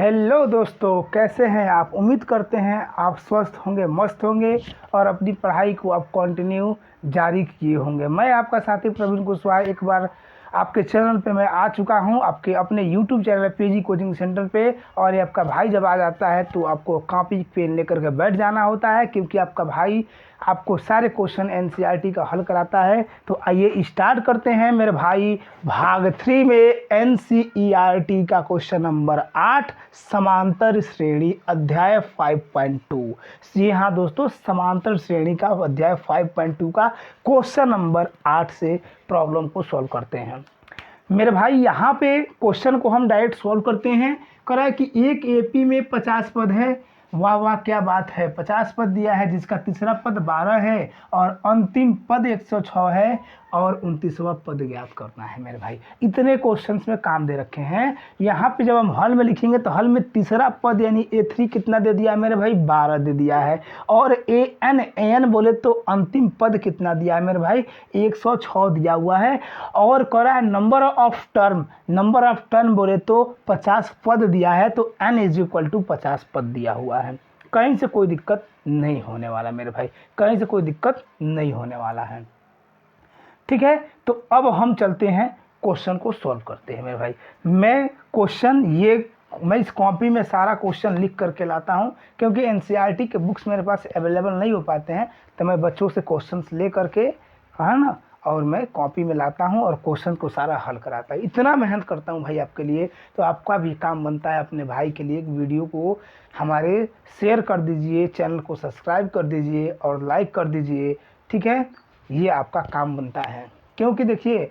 Hello दोस्तों, कैसे हैं आप। उम्मीद करते हैं आप स्वस्थ होंगे, मस्त होंगे और अपनी पढ़ाई को आप कंटिन्यू जारी किए होंगे। मैं आपका साथी प्रवीण कुशवाहा एक बार आपके चैनल पे मैं आ चुका हूं, आपके अपने YouTube channel PG coaching centre पे। और ये आपका भाई जब आ जाता है तो आपको कॉपी पेन लेकर के बैठ जाना होता है, क्योंकि आपका भाई आपको सारे क्वेश्चन एनसीईआरटी का हल कराता है। तो आइए स्टार्ट करते हैं मेरे भाई। भाग 3 में एनसीईआरटी का क्वेश्चन नंबर 8, समांतर श्रेणी अध्याय 5.2। जी हाँ दोस्तों, समांतर श्रेणी का अध्याय 5.2 का क्वेश्चन नंबर 8 से प्रॉब्लम को सॉल्व करते हैं मेरे भाई। यहाँ पे क्वेश्चन को हम डायरेक्ट सॉल्व करते हैं। कह रहा है कि एक एपी में 50 पद है। वाह वाह, क्या बात है। 50 पद दिया है, जिसका तीसरा पद 12 है और अंतिम पद 106 है और 29वां पद ज्ञात करना है मेरे भाई। इतने क्वेश्चंस में काम दे रखे हैं। यहाँ पे जब हम हल में लिखेंगे तो हल में तीसरा पद यानी A3 कितना दे दिया है मेरे भाई, 12 दे दिया है। और AN बोले तो अंतिम पद कितना दिया है मेरे भाई, 106 दिया हुआ है। और कह रहा है नंबर ऑफ टर्म बोले तो 50 पद दिया है, तो N = 50 पद दिया हुआ है। कहीं से कोई दिक्कत नहीं होने वाला मेरे भाई, कहीं से कोई दिक्कत नहीं होने वाला है। ठीक है, तो अब हम चलते हैं क्वेश्चन को सॉल्व करते हैं मेरे भाई। मैं इस कॉपी में सारा क्वेश्चन लिख करके लाता हूं, क्योंकि एनसीईआरटी के बुक्स मेरे पास अवेलेबल नहीं हो पाते हैं। तो मैं बच्चों से क्वेश्चंस ले करके, है ना, और मैं कॉपी में लाता हूं और क्वेश्चन को सारा हल कराता हूं। इतना मेहनत करता हूं भाई आपके लिए, तो आपका भी काम बनता है अपने भाई के लिए वीडियो को हमारे शेयर कर दीजिए, चैनल को सब्सक्राइब कर दीजिए और लाइक कर दीजिए। ठीक है, ये आपका काम बनता है। क्योंकि देखिए,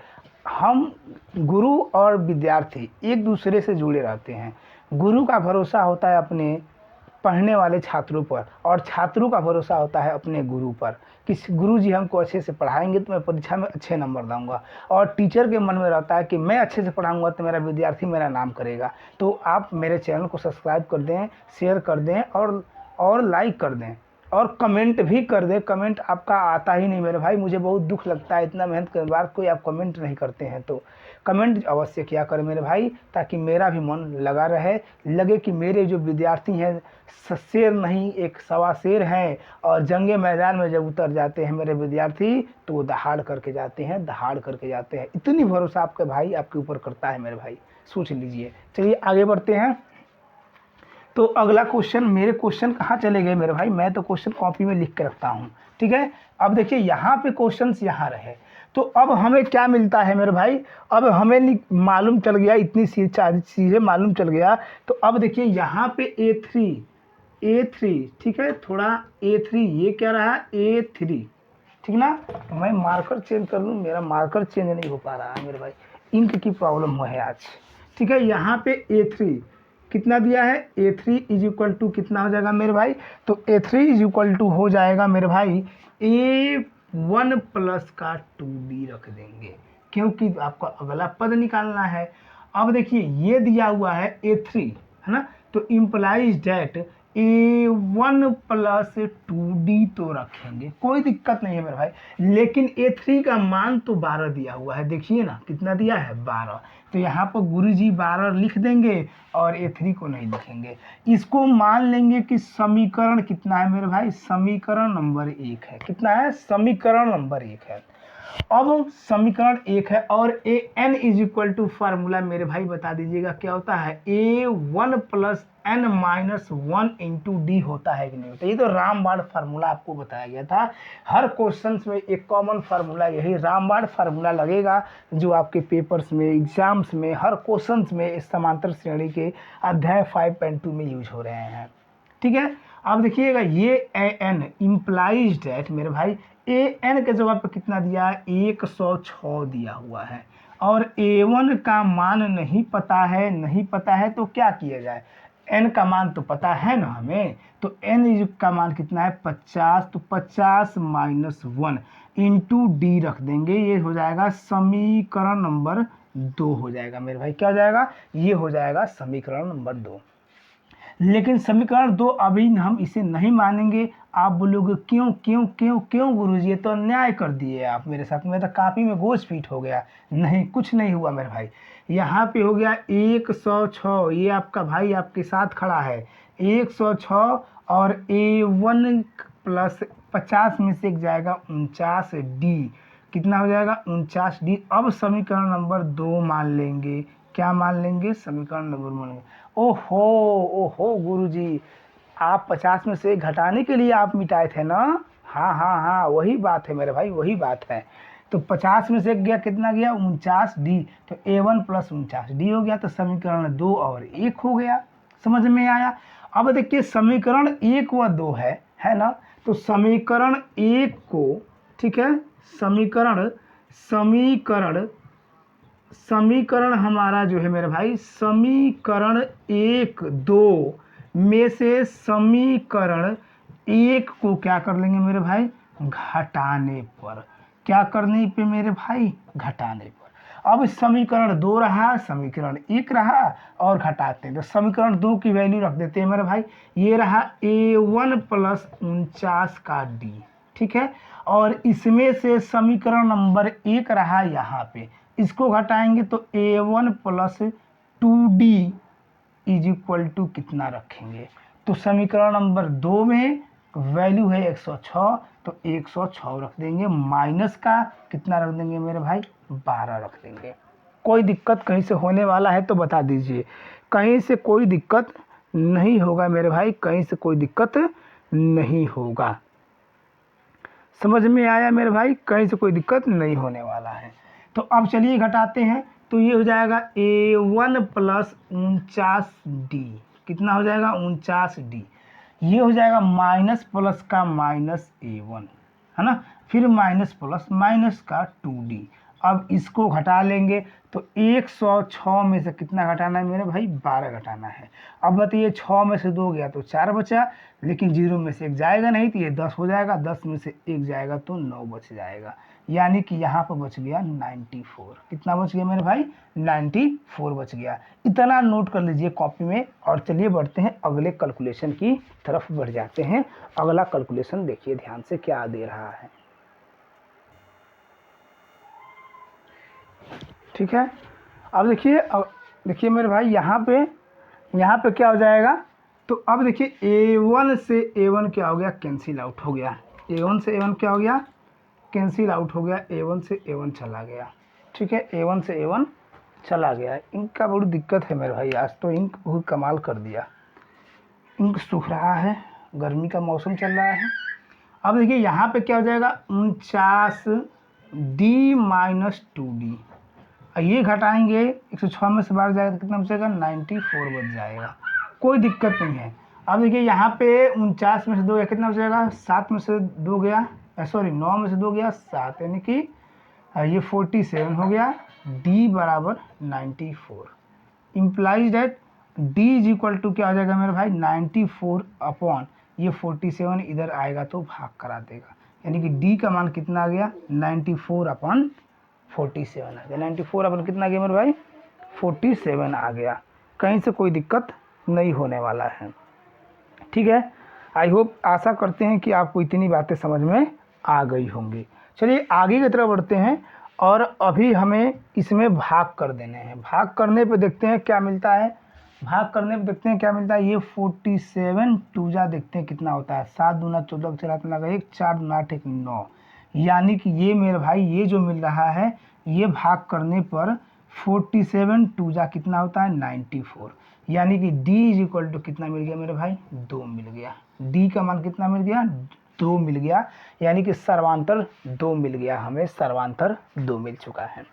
हम गुरु और विद्यार्थी एक दूसरे से जुड़े रहते हैं। गुरु का भरोसा होता है अपने पढ़ने वाले छात्रों पर, और छात्रों का भरोसा होता है अपने गुरु पर कि गुरु जी हमको अच्छे से पढ़ाएंगे तो मैं परीक्षा में अच्छे नंबर लाऊंगा। और टीचर के मन में रहता है कि मैं अच्छे से पढ़ाऊंगा तो मेरा विद्यार्थी मेरा नाम करेगा। तो आप मेरे चैनल को सब्सक्राइब कर दें, शेयर कर दें और लाइक कर दें और कमेंट भी कर दे। कमेंट आपका आता ही नहीं मेरे भाई, मुझे बहुत दुख लगता है। इतना मेहनत करने के बाद कोई आप कमेंट नहीं करते हैं, तो कमेंट अवश्य किया करें मेरे भाई, ताकि मेरा भी मन लगा रहे। लगे कि मेरे जो विद्यार्थी हैं शेर नहीं एक सवा शेर हैं, और जंगे मैदान में जब उतर जाते हैं मेरे विद्यार्थी तो वो दहाड़ करके जाते हैं। इतनी भरोसा आपके भाई आपके ऊपर करता है मेरे भाई, सोच लीजिए। चलिए आगे बढ़ते हैं। तो अगला क्वेश्चन, मेरे क्वेश्चन कहाँ चले गए मेरे भाई, मैं तो क्वेश्चन कॉपी में लिख के रखता हूँ। ठीक है, अब देखिए यहाँ पे क्वेश्चंस यहाँ रहे, तो अब हमें क्या मिलता है मेरे भाई। अब हमें मालूम चल गया, इतनी चीज़ें मालूम चल गया। तो अब देखिए यहाँ पे A3, ठीक है, थोड़ा A3, ये क्या रहा, A3, ठीक ना। तो मैं मार्कर चेंज कर लूँ, मेरा मार्कर चेंज नहीं हो पा रहा है मेरे भाई, इंक की प्रॉब्लम है आज। ठीक है, यहाँ पे A3 कितना दिया है, A3 = कितना हो जाएगा मेरे भाई, तो A3 = हो जाएगा मेरे भाई A1 प्लस का 2D रख देंगे, क्योंकि आपको अगला पद निकालना है। अब देखिए ये दिया हुआ है A3, है ना, तो implies date A1 plus 2D तो रखेंगे, कोई दिक्कत नहीं है मेरे भाई। लेकिन A3 का मान तो 12 दिया हुआ है, देखिए ना कितना दिया है, 12। तो यहाँ पर गुरुजी 12 लिख देंगे और A3 को नहीं लिखेंगे। इसको मान लेंगे कि समीकरण कितना है मेरे भाई, समीकरण नंबर 1 है। कितना है, समीकरण नंबर 1 है। अब समीकरण 1 है और AN = फार्मूला मेरे भाई बता दीजिएगा क्या होता है, A1 + N - 1 × D होता है कि नहीं होता। ये तो रामबाण फार्मूला आपको बताया गया था। हर क्वेश्चन में एक कॉमन फार्मूला यही रामबाण फार्मूला लगेगा, जो आपके पेपर्स में, एग्जाम्स में, हर क्वेश्चन में समांतर श्रेणी के अध्याय 5.2 में यूज हो रहे हैं। ठीक है, अब देखिएगा ये AN इम्प्लाइज डेट मेरे भाई, AN के जवाब पे कितना दिया है, 106 दिया हुआ है। और A1 का मान नहीं पता है तो क्या किया जाए, N का मान तो पता है ना हमें, तो N का मान कितना है, 50, तो 50 - 1 × D रख देंगे। ये हो जाएगा समीकरण नंबर 2 हो जाएगा मेरे भाई। क्या हो जाएगा, ये हो जाएगा समीकरण नंबर 2। लेकिन समीकरण 2 अभी हम इसे नहीं मानेंगे। आप बोलोगे क्यों क्यों क्यों क्यों गुरुजी, ये तो अन्याय कर दिए आप मेरे साथ, मेरा कापी में गोज फीट हो गया। नहीं, कुछ नहीं हुआ मेरे भाई। यहाँ पे हो गया 106, ये आपका भाई आपके साथ खड़ा है 106, और A1 प्लस 50 में से एक जाएगा 49D, कितना हो जाएगा 49D। अब समीकरण नंबर 2 मान लेंगे। क्या मान लेंगे? समीकरण नंबर मान लेंगे। ओहो ओहो गुरुजी, आप 50 में से घटाने के लिए आप मिटाए थे ना? हाँ हाँ हाँ, वही बात है मेरे भाई, वही बात है। तो 50 में से गया, कितना गया 49D, तो A1 प्लस 49D हो गया। तो समीकरण 2 और 1 हो गया। समझ में आया? अब देखिए समीकरण 1 व 2 है ना? तो समीकरण 1 को, ठीक है, समीकरण समीकरण समीकरण हमारा जो है मेरे भाई, समीकरण 1 2 में से समीकरण 1 को क्या कर लेंगे मेरे भाई? घटाने पर। क्या करने पे मेरे भाई? घटाने पर। अब समीकरण 2 रहा, समीकरण 1 रहा, और घटाते हैं तो समीकरण 2 की वैल्यू रख देते हैं मेरे भाई। ये रहा A1 प्लस 49 का D, ठीक है। और इसमें से समीकरण नंबर 1 रहा यहाँ पे, इसको घटाएंगे तो A1 plus 2D is equal to कितना रखेंगे? तो समीकरण नंबर 2 में वैल्यू है 106, तो 106 रख देंगे, माइनस का कितना रख देंगे मेरे भाई? 12 रख देंगे। कोई दिक्कत कहीं से होने वाला है तो बता दीजिए। कहीं से कोई दिक्कत नहीं होगा मेरे भाई, कहीं से कोई दिक्कत नहीं होगा। समझ में आया मेरे भाई? कहीं से कोई दिक्कत नहीं होने वाला है। तो अब चलिए घटाते हैं। तो ये हो जाएगा A1 प्लस 49D, कितना हो जाएगा? 49D। ये हो जाएगा माइनस प्लस का माइनस A1, है ना, फिर माइनस प्लस माइनस का 2D। अब इसको घटा लेंगे तो 106 में से कितना घटाना है मेरे भाई? 12 घटाना है। अब बताइए 6 में से 2 गया तो 4 बचा, लेकिन 0 में से 1 जाएगा नहीं तो ये 10 हो जाएगा, 10 में से 1 जाएगा तो 9 बच जाएगा। यानी कि यहाँ पर बच गया 94। कितना बच गया मेरे भाई? 94 बच गया। इतना नोट कर लीजिए कॉपी में। और चलिए बढ़ते हैं अगले कैलकुलेशन की तरफ, बढ़ जाते हैं। अगला कैलकुलेशन देखिए ध्यान से क्या दे रहा है, ठीक है। अब देखिए मेरे भाई, यहाँ पे क्या हो जाएगा? तो अब देखिए A1 से A1 क्या हो गया? कैंसिल आउट हो गया। A1 से A1 क्या हो गया? कैंसिल आउट हो गया। A1 से A1 चला गया, ठीक है। A1 से A1 चला गया। इंक का बड़ी दिक्कत है मेरे भाई, आज तो इंक बहुत कमाल कर दिया। इंक सूख रहा है, गर्मी का मौसम चल रहा है। अब देखिए यहाँ पे क्या हो जाएगा? 49D minus 2D। ये घटाएंगे, 106 में से 12 जाएगा तो कितना बचेगा? 94 बच जाएगा। कोई दिक्कत नहीं है। अब देखिए यहाँ पे 49 में से 2 गया, कितना बचेगा? 7 में से 2 गया, सॉरी 9 में से 2 गया 7, यानी कि ये 47 हो गया। D बराबर 94, implies that D is equal to क्या हो जाएगा मेरे भाई? 94 अपॉन ये 47 इधर आएगा तो भाग करा देगा, यानी कि D का मान कितना आ गया? 94 अपॉन 47 आ गया। 94 अपॉन कितना आ गया मेरे भाई? 47 आ गया। कहीं से कोई दिक्कत नहीं होने वाला है, ठीक है। आई होप, आशा करते हैं कि आपको इतनी बातें समझ में आ गई होंगी। चलिए आगे की तरफ बढ़ते हैं, और अभी हमें इसमें भाग कर देने हैं। भाग करने पे देखते हैं क्या मिलता है। भाग करने पे देखते हैं क्या मिलता है। ये 47 टूजा देखते हैं कितना होता है। 7 दूना 14 चला 1, 4 दूना 8 1 9, यानी कि ये मेरे भाई ये जो मिल रहा है, ये भाग करने पर 47 टूजा कितना होता है? 94, यानी कि D इज इक्वल टू कितना मिल गया मेरे भाई? 2 मिल गया। D का मान कितना मिल गया? 2 मिल गया, यानी कि सर्वांतर 2 मिल गया, हमें सर्वांतर 2 मिल चुका है।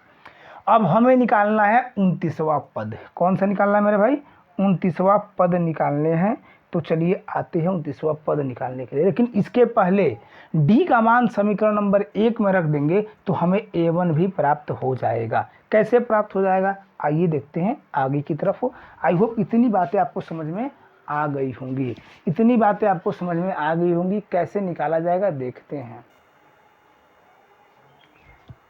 अब हमें निकालना है 29वां पद। कौन सा निकालना है मेरे भाई? 29वां पद निकालने हैं। तो चलिए आते हैं 29वां पद निकालने के लिए, लेकिन इसके पहले D का मान समीकरण नंबर 1 में रख देंगे तो हमें A1 भी प्राप्त हो जाएगा। कैसे प्राप्त हो जाएगा? आइए देखते हैं आगे की तरफ। आई होप इतनी बातें आपको समझ में आ गई होंगी, इतनी बातें आपको समझ में आ गई होंगी। कैसे निकाला जाएगा देखते हैं,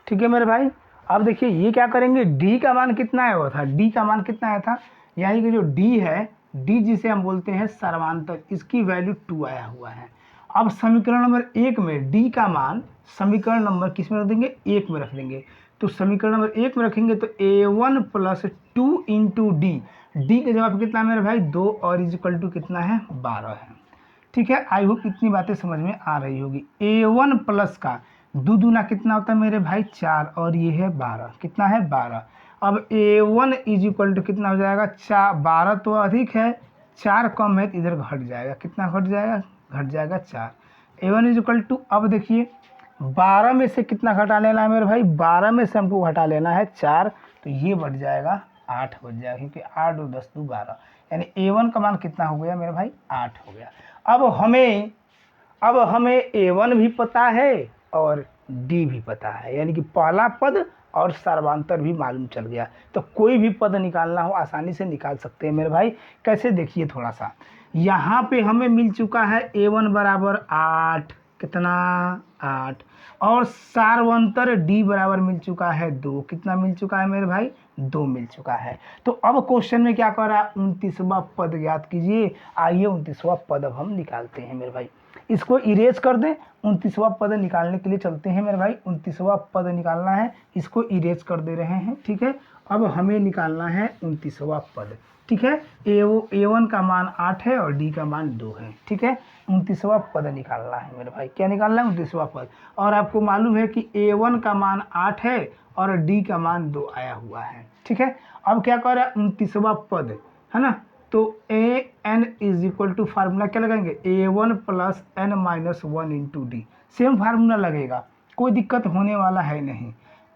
ठीक है मेरे भाई। अब देखिए ये क्या करेंगे, D का मान कितना आया हुआ था? D का मान कितना आया था? यानी कि जो D है डी जिसे हम बोलते हैं सर्वांतर, इसकी वैल्यू 2 आया हुआ है। अब समीकरण नंबर 1 में डी का मान समीकरण नंबर किस में रख देंगे, 1 में रख देंगे। तो समीकरण नंबर 1 में रखेंगे तो a1 plus 2 into D, D का जवाब कितना है मेरे भाई 2 और इक्वल टू कितना है 12 है। ठीक है, आई होप इतनी बातें समझ में आ रही होगी। a1 प्लस का दो दूना कितना होता है मेरे भाई 4 और ये है 12, कितना है 12। अब a1 इज इक्वल टू कितना हो जाएगा 12 तो अधिक है, 4 कम है तो इधर घट जाएगा, कितना घट जाएगा, घट जाएगा 4। a1 इज इक्वल टू, अब देखिए 12 में से कितना घटा लेना है मेरे भाई, 12 में से हमको घटा लेना है 4, तो ये बढ़ जाएगा 8 बच जाएगा, क्योंकि 8 और 10 2 12, यानी a1 का मान कितना हो गया मेरे भाई 8 हो गया। अब हमें a1 भी पता है और d भी पता है, यानी कि पहला पद और सर्वांतर भी मालूम चल गया, तो कोई भी पद निकालना हो आसानी से निकाल सकते हैं मेरे भाई। कैसे, देखिए थोड़ा सा, यहाँ पे हमें मिल चुका है a1 बराबर 8, कितना 8, और सार्वंतर d बराबर मिल चुका है 2, कितना मिल चुका है मेरे भाई 2 मिल चुका है। तो अब क्वेश्चन में क्या कर रहा है, 29वां पद ज्ञात कीजिए। आइए 29वां पद अब हम निकालते हैं मेरे भाई, इसको इरेज कर दें, 29वां पद निकालने के लिए चलते हैं मेरे भाई। 29वां पद निकालना है, इसको इरेज कर दे रहे हैं। ठीक है, अब हमें निकालना है 29वां पद। ठीक है, a1 का मान 8 है और d का मान 2 है। ठीक है, 29वां पद निकालना है मेरे भाई, क्या निकालना है 29वां पद। और आपको मालूम है कि a1 का मान 8 है और d का मान 2 आया हुआ है। ठीक है, अब क्या कर रहा है 29वां पद है ना, तो A N is equal to formula क्या लगाएंगे, a1 plus N minus 1 into D, same formula लगेगा, कोई दिक्कत होने वाला है नहीं।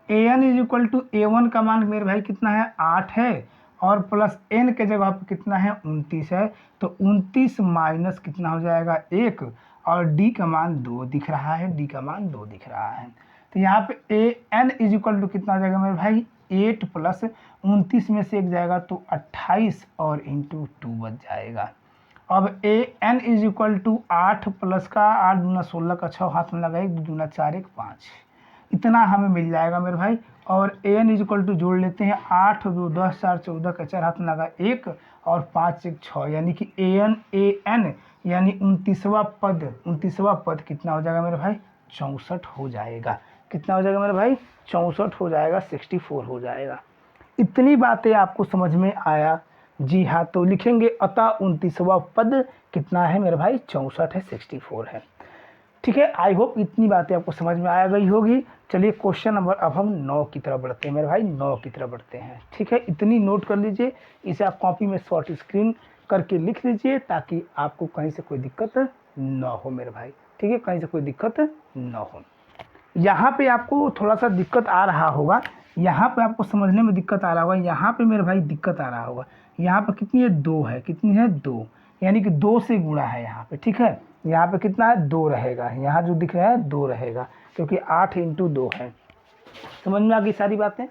an is equal to a1 का मान मेरे भाई कितना है 8 है और प्लस n के जगह पर कितना है 29 है, तो 29 माइनस कितना हो जाएगा 1, और d का मान 2 दिख रहा है, d का मान 2 दिख रहा है। तो यहाँ पे an इज इक्वल टू कितना हो जाएगा मेरे भाई 8 प्लस 29 में से 1 जाएगा तो 28 और इंटू 2 बच जाएगा। अब an is equal to 8 plus का 8 दूना 16 का 6 हाथ में लगा 1 2 दूना 4 1 5, इतना हमें मिल जाएगा मेरे भाई। और an इज इक्वल टू जोड़ लेते हैं, 8 2 10 4 14 का 4 हाथ में लगा 1 और 5 1 6, यानी कि an यानी 29वां पद कितना हो जाएगा मेरे भाई 64 हो जाएगा। कितना हो जाएगा मेरे भाई 64 हो जाएगा, 64 हो जाएगा। इतनी बातें आपको समझ में आया? जी हाँ, तो लिखेंगे अतः 29वां पद कितना है मेरे भाई 64 है, 64 है। ठीक है, आई होप इतनी बातें आपको समझ में आ गई होगी। चलिए क्वेश्चन नंबर अब हम 9 की तरफ बढ़ते हैं मेरे भाई, 9 की तरफ बढ़ते हैं। ठीक है, इतनी नोट कर लीजिए, इसे आप कॉपी में शॉर्ट स्क्रीन करके लिख लीजिए ताकि आपको कहीं से कोई दिक्कत ना हो मेरे भाई। ठीक है, कहीं से कोई दिक्कत ना हो। यहाँ पे आपको थोड़ा सा दिक्कत आ रहा होगा, यहाँ पे आपको समझने में दिक्कत आ रहा होगा, यहाँ पे मेरे भाई दिक्कत आ रहा होगा। यहाँ पे कितनी है 2 है, कितनी है 2, यानी कि 2 से गुणा है यहाँ पे। ठीक है, यहाँ पे कितना है 2 रहेगा, यहाँ जो दिख रहा है 2 रहेगा, क्योंकि 8 इंटू 2 है। समझ में आ गई सारी बातें?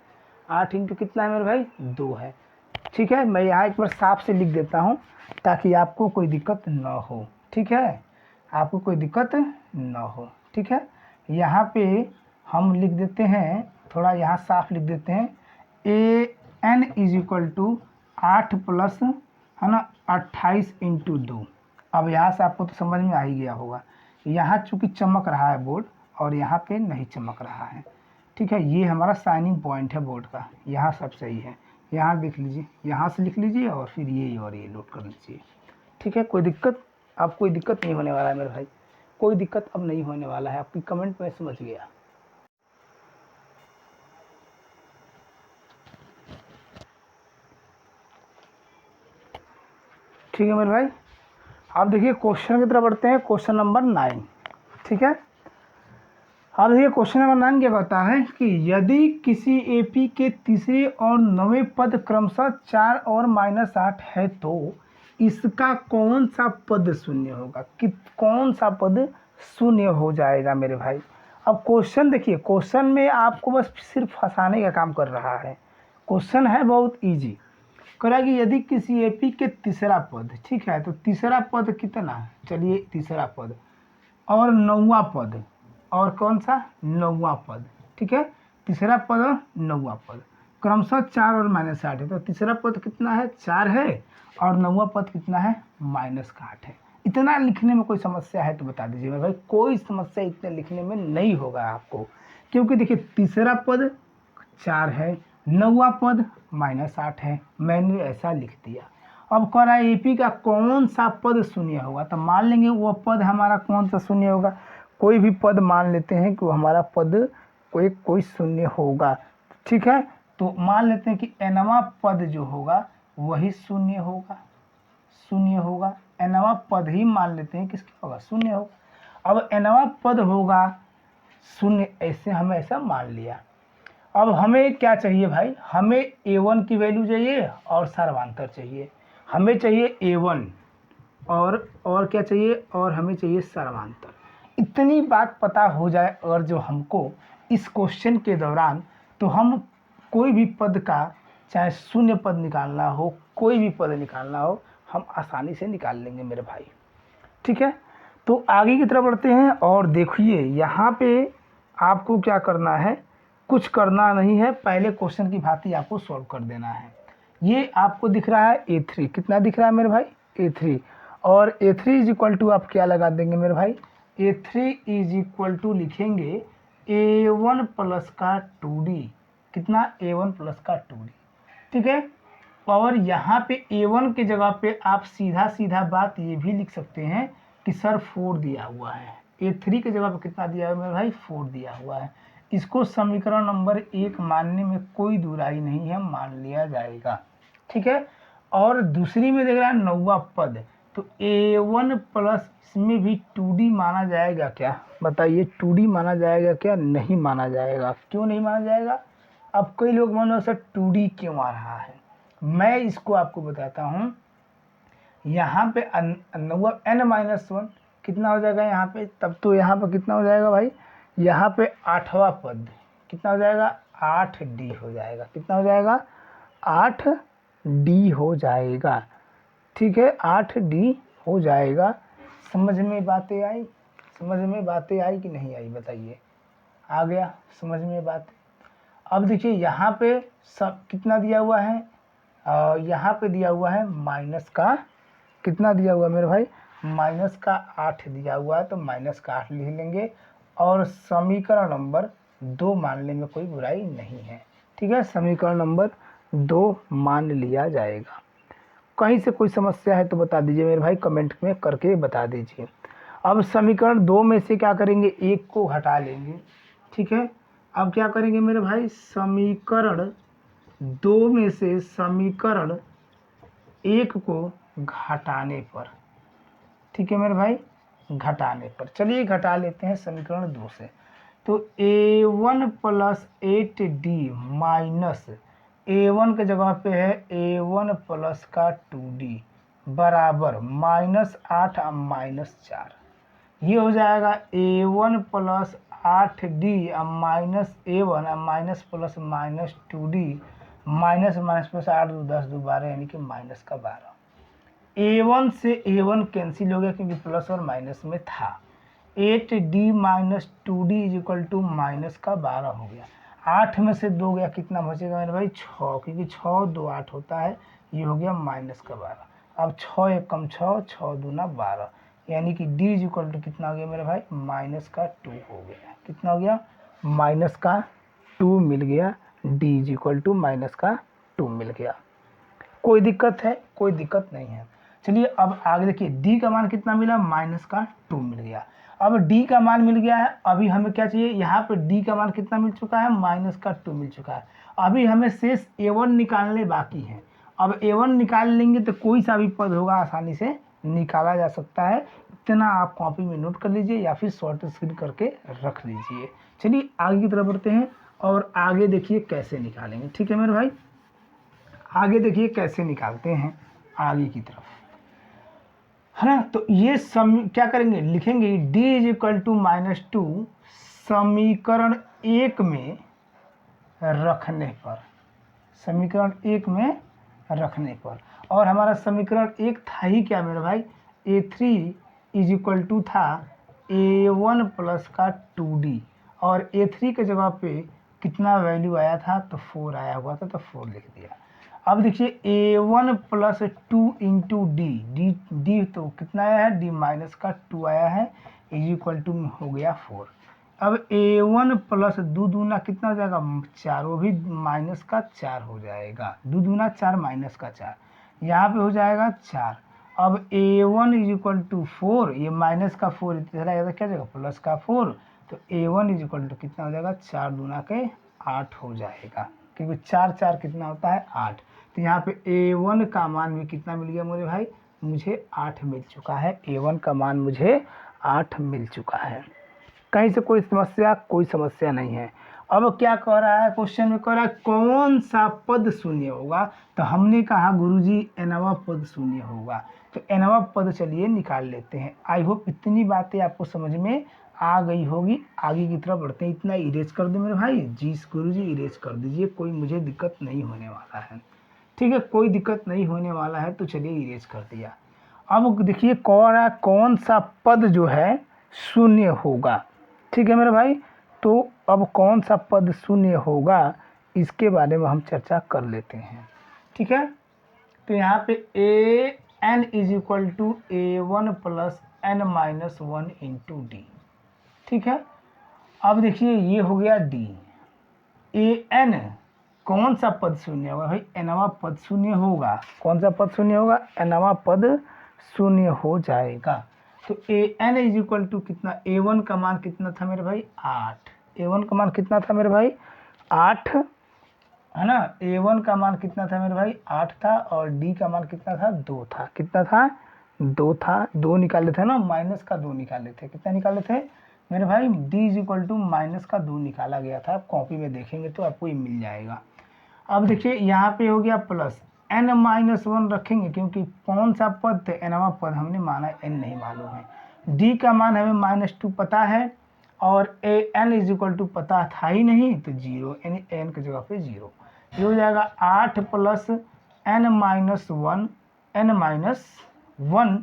8 इंटू कितना है मेरे भाई 2 है। ठीक है, मैं यहाँ एक बार साफ से लिख देता हूँ ताकि आपको कोई दिक्कत ना हो। ठीक है, आपको कोई दिक्कत ना हो। ठीक है, यहाँ पे हम लिख देते हैं, थोड़ा यहाँ साफ लिख देते हैं, an is equal to 8 plus है ना 28 इंटू 2। अब यहाँ से आपको तो समझ में आ ही गया होगा, यहाँ चूँकि चमक रहा है बोर्ड और यहाँ पे नहीं चमक रहा है। ठीक है, ये हमारा साइनिंग पॉइंट है बोर्ड का, यहाँ सब सही है, यहाँ देख लीजिए, यहाँ से लिख लीजिए और फिर ये और ये नोट कर लीजिए। ठीक है, कोई दिक्कत, अब कोई दिक्कत नहीं होने वाला है मेरे भाई, कोई दिक्कत अब नहीं होने वाला है। आपकी कमेंट में समझ गया। ठीक है मेरे भाई, आप देखिए क्वेश्चन की तरफ बढ़ते हैं, क्वेश्चन नंबर 9। ठीक है, अब देखिए क्वेश्चन नंबर 9 क्या कहता है कि यदि किसी एपी के तीसरे और 9वें पद क्रमशः 4 और -8 है तो इसका कौन सा पद शून्य होगा, कि कौन सा पद शून्य हो जाएगा मेरे भाई। अब क्वेश्चन देखिए, क्वेश्चन में आपको बस सिर्फ फंसाने का काम कर रहा है। क्वेश्चन है बहुत इजी, कह रहा है कि यदि किसी एपी के तीसरा पद, ठीक है, तो तीसरा पद कितना, चलिए तीसरा पद और 9वां पद, और कौन सा 9वां पद। ठीक है, तीसरा पद और 9वां पद क्रमशः 4 और -8 है, तो तीसरा पद कितना है 4 है और 9वां पद कितना है -8 है। इतना लिखने में कोई समस्या है तो बता दीजिए मेरे भाई। कोई समस्या इतने लिखने में नहीं होगा आपको, क्योंकि देखिए तीसरा पद 4 है, 9वां पद -8 है, मैंने ऐसा लिख दिया। अब कह रहा है एपी का कौन सा पद शून्य होगा, तो मान लेंगे वो पद हमारा कौन सा शून्य होगा। कोई भी पद मान लेते हैं कि वो हमारा पद कोई शून्य होगा, ठीक है। तो मान लेते हैं कि nवां पद जो होगा वही शून्य होगा। nवां पद ही मान लेते हैं किसका होगा, शून्य होगा। अब nवां पद होगा शून्य, ऐसे हमें ऐसा मान लिया। अब हमें क्या चाहिए भाई, हमें a1 की वैल्यू चाहिए और सर्वांतर चाहिए। हमें चाहिए a1 और क्या चाहिए, और हमें चाहिए सर्वांतर। इतनी बात पता हो जाए और जो हमको इस क्वेश्चन के दौरान, तो हम कोई भी पद का चाहे शून्य पद निकालना हो, कोई भी पद निकालना हो, हम आसानी से निकाल लेंगे मेरे भाई, ठीक है। तो आगे की तरफ बढ़ते हैं और देखिए यहाँ पे आपको क्या करना है, कुछ करना नहीं है, पहले क्वेश्चन की भांति आपको सॉल्व कर देना है। ये आपको दिख रहा है a3, कितना दिख रहा है मेरे भाई a3, और a3 इज इक्वल टू आप क्या लगा देंगे मेरे भाई, a3 इज इक्वल टू लिखेंगे a1 प्लस का 2d, कितना a1 प्लस का 2d, ठीक है। और यहाँ पे a1 के जगह पे आप सीधा बात ये भी लिख सकते हैं कि सर 4 दिया हुआ है। a3 के जगह पे कितना दिया हुआ है मेरे भाई, 4 दिया हुआ है। इसको समीकरण नंबर 1 मानने में कोई दुराई नहीं है, मान लिया जाएगा, ठीक है। और दूसरी में देख रहा है 9वां पद, तो a1 प्लस इसमें भी 2d माना जाएगा क्या, बताइए 2d माना जाएगा क्या, नहीं माना जाएगा। क्यों नहीं माना जाएगा, अब कई लोग मानो सर 2d क्यों आ रहा है, मैं इसको आपको बताता हूँ। यहाँ पे n-1 कितना हो जाएगा यहाँ पे, तब तो यहाँ पे कितना हो जाएगा भाई, यहाँ पे 8वां पद कितना हो जाएगा, 8d हो जाएगा, कितना हो जाएगा 8d हो जाएगा, ठीक है, 8d हो जाएगा। समझ में बातें आई, समझ में बातें आई कि नहीं आई बताइए, आ गया समझ में बात। अब देखिए यहाँ पे सब कितना दिया हुआ है, यहाँ पे दिया हुआ है माइनस का, कितना दिया हुआ मेरे भाई, माइनस का 8 दिया हुआ है, तो माइनस का 8 लिख लेंगे और समीकरण नंबर 2 मानने में कोई बुराई नहीं है, ठीक है। समीकरण नंबर 2 मान लिया जाएगा। कहीं से कोई समस्या है तो बता दीजिए मेरे भाई, कमेंट में करके बता दीजिए। अब समीकरण 2 में से क्या करेंगे, 1 को हटा लेंगे, ठीक है। अब क्या करेंगे मेरे भाई, समीकरण 2 में से समीकरण 1 को घटाने पर, ठीक है मेरे भाई, घटाने पर, चलिए घटा लेते हैं समीकरण 2 से। तो a1 plus 8d minus a1 के जगह पे है a1 प्लस का 2d बराबर -8 और -4, ये हो जाएगा a1 plus 8d minus a1 minus plus minus 2d minus minus plus 8 2 10 2 12 यानी कि माइनस का 12। a1 से a1 कैंसिल हो गया क्योंकि प्लस और माइनस में था। 8d minus 2d is equal to minus का 12 हो गया। 8 में से 2 गया, कितना बचेगा मेरे भाई 6, क्योंकि 6 2 8 होता है, ये हो गया माइनस का 12। अब 6 1 कम 6, 6 दूना 12, यानी कि d इज इक्वल टू कितना हो गया मेरे भाई, माइनस का 2 हो गया। कितना हो गया, माइनस का 2 मिल गया, d is equal to minus का 2 मिल गया। कोई दिक्कत है, कोई दिक्कत नहीं है। चलिए अब आगे देखिए, d का मान कितना मिला, माइनस का 2 मिल गया। अब d का मान मिल गया है, अभी हमें क्या चाहिए, यहाँ पे d का मान कितना मिल चुका है, माइनस का 2 मिल चुका है। अभी हमें शेष a1 निकालने बाकी है। अब a1 निकाल लेंगे तो कोई सा भी पद होगा आसानी से निकाला जा सकता है। इतना आप कॉपी में नोट कर लीजिए या फिर शॉर्ट स्क्रीन करके रख लीजिए। चलिए आगे की तरफ बढ़ते हैं और आगे देखिए कैसे निकालेंगे, ठीक है मेरे भाई। आगे देखिए कैसे निकालते हैं आगे की तरफ, है ना। तो ये क्या करेंगे, लिखेंगे d इज इक्वल टू -2 समीकरण 1 में रखने पर, समीकरण 1 में रखने पर। और हमारा समीकरण 1 था ही क्या मेरे भाई, a3 इज इक्वल टू था a1 प्लस का 2d, और a3 के जगह पे कितना वैल्यू आया था, तो 4 आया हुआ था, तो 4 लिख दिया। अब देखिए a1 प्लस 2 इंटू डी तो कितना आया है, डी माइनस का 2 आया है, इज इक्वल टू हो गया 4। अब a1 प्लस दो दूना कितना हो जाएगा, 4, वो भी माइनस का 4 हो जाएगा, दो दूना 4 माइनस का 4, यहाँ पे हो जाएगा 4। अब a1 इज इक्वल टू 4, ये माइनस का 4 इधर आएगा क्या जाएगा, प्लस का 4, तो a1 इज इक्वल टू कितना हो जाएगा, 4 दूना के 8 हो जाएगा, क्योंकि 4 4 कितना होता है 8। तो यहाँ पे a1 का मान भी कितना मिल गया मेरे भाई, मुझे 8 मिल चुका है, a1 का मान मुझे 8 मिल चुका है। कहीं से कोई समस्या नहीं है। अब क्या कह रहा है, क्वेश्चन में कह रहा है कौन सा पद शून्य होगा, तो हमने कहा गुरुजी nवां पद शून्य होगा, तो nवां पद चलिए निकाल लेते हैं। आई होप इतनी बातें आपको समझ में आ गई होगी। आगे की तरफ बढ़ते हैं। इतना इरेज कर दो मेरे भाई, जी गुरुजी इरेज कर दीजिए, कोई मुझे दिक्कत नहीं होने वाला है, ठीक है, कोई दिक्कत नहीं होने वाला है, तो चलिए इरेज कर दिया। अब देखिए कह रहा है कौन सा पद जो है शून्य होगा, ठीक है मेरे भाई। तो अब कौन सा पद शून्य होगा इसके बारे में हम चर्चा कर लेते हैं, ठीक है। तो यहाँ पे A N is equal to a1 plus N minus 1 into D, ठीक है। अब देखिए ये हो गया डी, ए एन कौन सा पद शून्य होगा भाई, nवां पद शून्य होगा। कौन सा पद शून्य होगा, nवां पद शून्य हो जाएगा। तो A N is equal to कितना, a1 का मान कितना था मेरे भाई 8, a1 का मान कितना था मेरे भाई 8 है ना, a1 का मान कितना था मेरे भाई 8 था, और d का मान कितना था 2 था, कितना था 2 था, 2 निकाले थे ना, माइनस का 2 निकाले थे, कितना निकाले थे मेरे भाई, d is equal to minus का 2 निकाला गया था, कॉपी में देखेंगे तो आपको ये मिल जाएगा। अब देखिए यहाँ पे हो गया प्लस n माइनस 1 रखेंगे, क्योंकि कौन सा पद थे, nवां पद हमने माना, n नहीं मालूम है। d का मान हमें -2 पता है, और n इज इक्वल टू पता था ही नहीं, तो 0, यानी n की जगह पे 0। ये हो जाएगा 8 plus n minus 1, n minus 1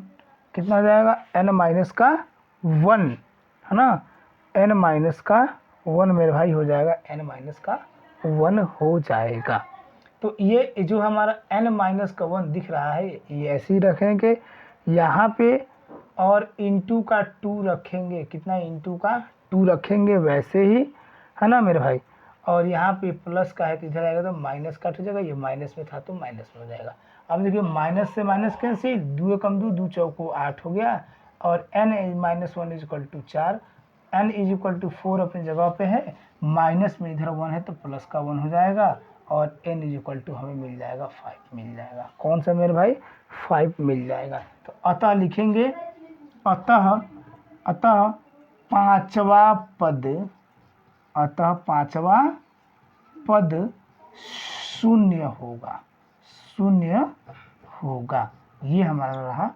कितना हो जाएगा, n माइनस का 1 है ना, n माइनस का 1 मेरे भाई हो जाएगा, n माइनस का 1 हो जाएगा। तो ये जो हमारा n माइनस का 1 दिख रहा है, ये ऐसे ही रखेंगे यहाँ पे, और इंटू का 2 रखेंगे, कितना इंटू का 2 रखेंगे वैसे ही, है ना मेरे भाई। और यहाँ पे प्लस का है तो इधर आएगा तो माइनस कट हो जाएगा, ये माइनस में था तो माइनस में हो जाएगा। अब देखिए माइनस से माइनस कैंसिल, 2 कम 2, 2 चौको 8 हो गया, और n minus 1 is equal to 4, n is equal to 4 अपनी जगह पे है, माइनस में इधर 1 है तो प्लस का 1 हो जाएगा, और n इज इक्वल टू हमें मिल जाएगा 5 मिल जाएगा। कौन सा मेरे भाई 5 मिल जाएगा। तो अतः लिखेंगे, अतः पांचवा पद, अतः पांचवा पद शून्य होगा, शून्य होगा। ये हमारा रहा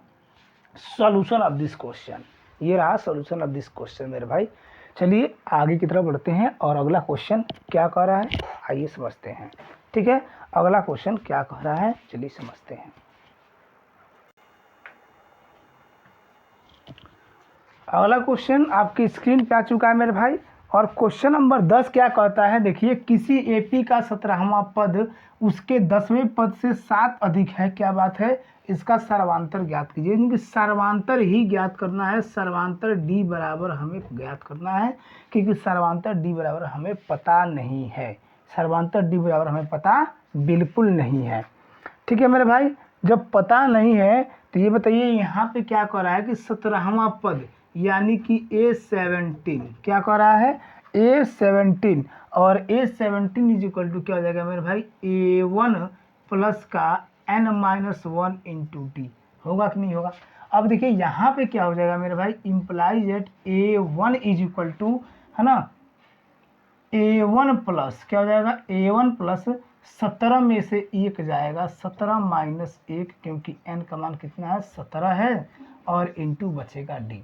सॉल्यूशन ऑफ दिस क्वेश्चन, ये रहा सॉल्यूशन ऑफ दिस क्वेश्चन मेरे भाई। चलिए आगे की तरफ बढ़ते हैं, और अगला क्वेश्चन क्या कह रहा है आइए समझते हैं, ठीक है। अगला क्वेश्चन क्या कह रहा है चलिए समझते हैं। अगला क्वेश्चन आपकी स्क्रीन पे आ चुका है मेरे भाई, और क्वेश्चन नंबर 10 क्या कहता है, देखिए किसी एपी का 17वां पद उसके 10वें पद से 7 अधिक है, क्या बात है, इसका सर्वांतर ज्ञात कीजिए। क्योंकि सर्वांतर ही ज्ञात करना है, सर्वांतर डी बराबर हमें ज्ञात करना है, क्योंकि सर्वांतर डी बराबर हमें पता नहीं है, सर्वांतर डी बराबर हमें पता बिल्कुल नहीं है, ठीक है मेरे भाई। जब पता नहीं है तो ये बताइए यहाँ पे क्या कह रहा है कि 17वां पद यानी कि A17 क्या कह रहा है, A17, और A17 इज इक्वल टू क्या हो जाएगा मेरे भाई A1 प्लस का n माइनस 1 इंटू डी, होगा कि नहीं होगा। अब देखिए यहाँ पे क्या हो जाएगा मेरे भाई, implies at A1 is equal to है ना, A1 प्लस क्या हो जाएगा, A1 प्लस 17 में से 1 जाएगा, 17 माइनस 1, क्योंकि n का मान कितना है 17 है, और इंटू बचेगा डी।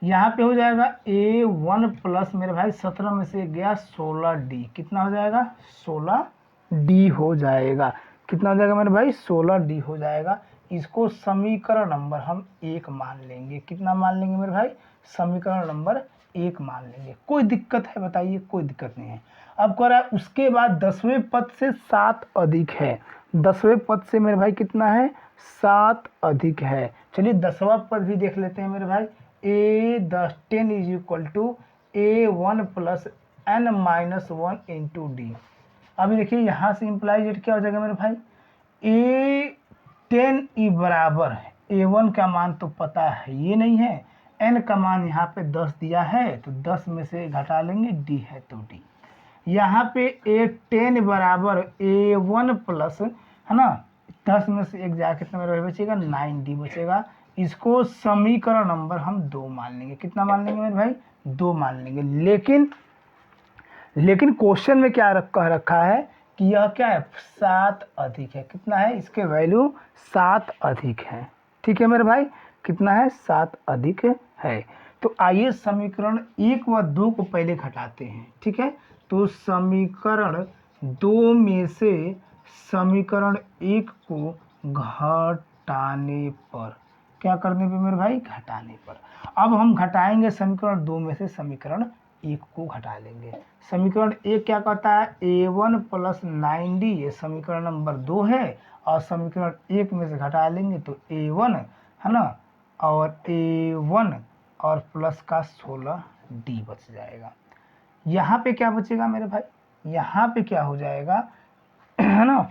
यहाँ पे हो जाएगा A1 प्लस मेरे भाई 17 में से गया 16D, कितना हो जाएगा 16D हो जाएगा, कितना हो जाएगा मेरे भाई 16D हो जाएगा। इसको समीकरण नंबर हम 1 मान लेंगे, कितना मान लेंगे मेरे भाई, समीकरण नंबर 1 मान लेंगे। कोई दिक्कत है बताइए, कोई दिक्कत नहीं है। अब कह रहा है उसके बाद 10वें पद से 7 अधिक है। 10वें पद से मेरे भाई कितना है, 7 अधिक है। चलिए 10वां पद भी देख लेते हैं मेरे भाई। A10 is equal to A1 plus n minus 1 into D. अभी देखिए यहाँ से इम्प्लाइज क्या हो जाएगा मेरे भाई, A10 ई बराबर है, A1 का मान तो पता है ये नहीं है, n का मान यहाँ पे 10 दिया है तो 10 में से घटा लेंगे, d है तो d। यहाँ पे A10 बराबर A1 प्लस, है ना, 10 में से एक जाए कितना मेरे बचेगा, 9d बचेगा। इसको समीकरण नंबर हम 2 मान लेंगे। कितना मान लेंगे मेरे भाई, 2 मान लेंगे। लेकिन क्वेश्चन में क्या कह रखा है कि यह क्या है, 7 अधिक है। कितना है, इसके वैल्यू 7 अधिक है। ठीक है मेरे भाई, कितना है, 7 अधिक है। तो आइए समीकरण 1 व 2 को पहले घटाते हैं। ठीक है, तो समीकरण 2 में से समीकरण 1 को घटाने पर, क्या करने पे मेरे भाई, घटाने पर। अब हम घटाएंगे समीकरण 2 में से समीकरण 1 को घटा लेंगे। समीकरण 1 क्या कहता है, A1 प्लस 9d, ये समीकरण नंबर 2 है। और समीकरण 1 में से घटा लेंगे तो A1, है ना, और A1 और प्लस का 16d बच जाएगा। यहाँ पे क्या बचेगा मेरे भाई, यहाँ पे क्या हो जाएगा, है ना,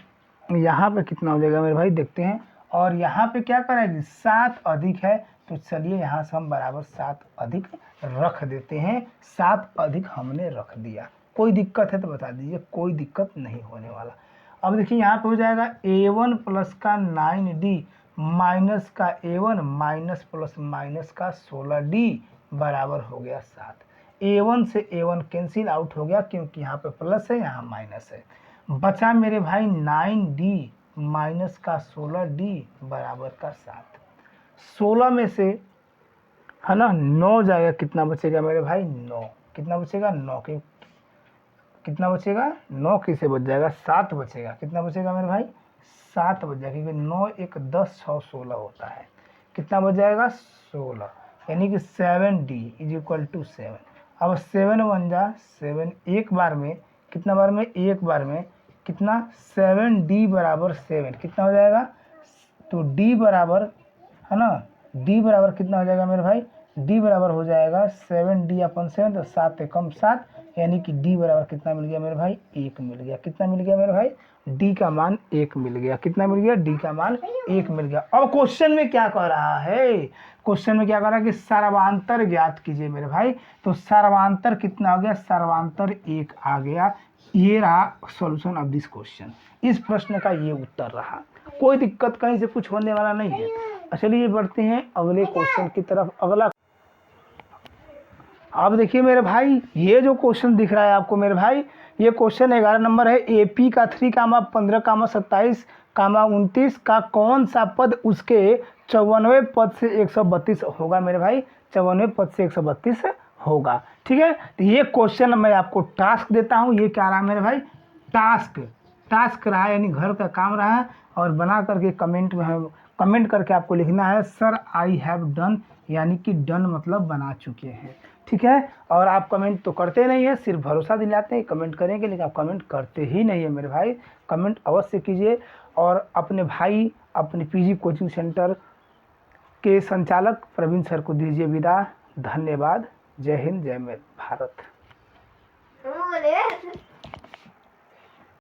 यहाँ पे कितना हो जाएगा मेरे भाई, देखते हैं। और यहाँ पे क्या करेंगे, 7 अधिक है, तो चलिए यहाँ से हम बराबर 7 अधिक रख देते हैं। 7 अधिक हमने रख दिया। कोई दिक्कत है तो बता दीजिए, कोई दिक्कत नहीं होने वाला। अब देखिए यहाँ पे हो जाएगा A1 प्लस का 9d माइनस का A1 माइनस प्लस माइनस का 16d बराबर हो गया 7। A1 से A1 कैंसिल आउट हो गया क्योंकि यहाँ पे प्लस है, यहाँ माइनस है। बचा मेरे भाई 9d माइनस का 16d बराबर का 7। 16 में से, है ना, 9 जाएगा, कितना बचेगा मेरे भाई, 9। कितना बचेगा, 9 के, कितना बचेगा, 9 किसे बच जाएगा, 7 बचेगा। कितना बचेगा मेरे भाई, 7 बच जाएगा, क्योंकि 9 1 10 6 16 होता है। कितना बच जाएगा, 16, यानी कि 7d इज इक्वल टू 7। अब 7 बन जा 7, एक बार में, कितना बार में, एक बार में, कितना, 7d बराबर 7, कितना हो जाएगा, तो d बराबर, है ना, d बराबर कितना हो जाएगा मेरे भाई, d बराबर हो जाएगा 7d अपन 7, तो 7 से कम 7, यानी कि d बराबर कितना मिल गया मेरे भाई, 1 मिल गया। कितना मिल गया मेरे भाई, d का मान 1 मिल गया। कितना मिल गया, d का मान 1 मिल गया। अब क्वेश्चन में क्या कह रहा है, क्वेश्चन में क्या कह रहा है कि सर्वांतर ज्ञात कीजिए मेरे भाई। तो सर्वांतर कितना हो गया, सर्वांतर 1 आ गया। ये रहा सॉल्यूशन ऑफ दिस क्वेश्चन। इस प्रश्न का ये उत्तर रहा। कोई दिक्कत कहीं से कुछ होने वाला नहीं है। चलिए बढ़ते हैं अगले क्वेश्चन की तरफ। अगला, अब देखिए मेरे भाई, ये जो क्वेश्चन दिख रहा है आपको मेरे भाई, ये क्वेश्चन 11 नंबर है। AP का 3,15,27, 29 का कौन सा पद उसके 54वें पद से 132 होगा मेरे भाई, 54वें पद से 132 होगा। ठीक है, तो ये क्वेश्चन मैं आपको टास्क देता हूँ। ये क्या रहा मेरे भाई, टास्क रहा, यानी घर का काम रहा। और बना करके कमेंट में कमेंट करके आपको लिखना है सर आई हैव डन, यानी कि डन मतलब बना चुके हैं। ठीक है, और आप कमेंट तो करते नहीं है, सिर्फ भरोसा दिलाते हैं कमेंट करेंगे, लेकिन आप कमेंट करते ही नहीं है मेरे भाई। कमेंट अवश्य कीजिए। और अपने भाई, अपने PG कोचिंग सेंटर के संचालक प्रवीण सर को दीजिए विदा। धन्यवाद। जय हिंद, जय भारत।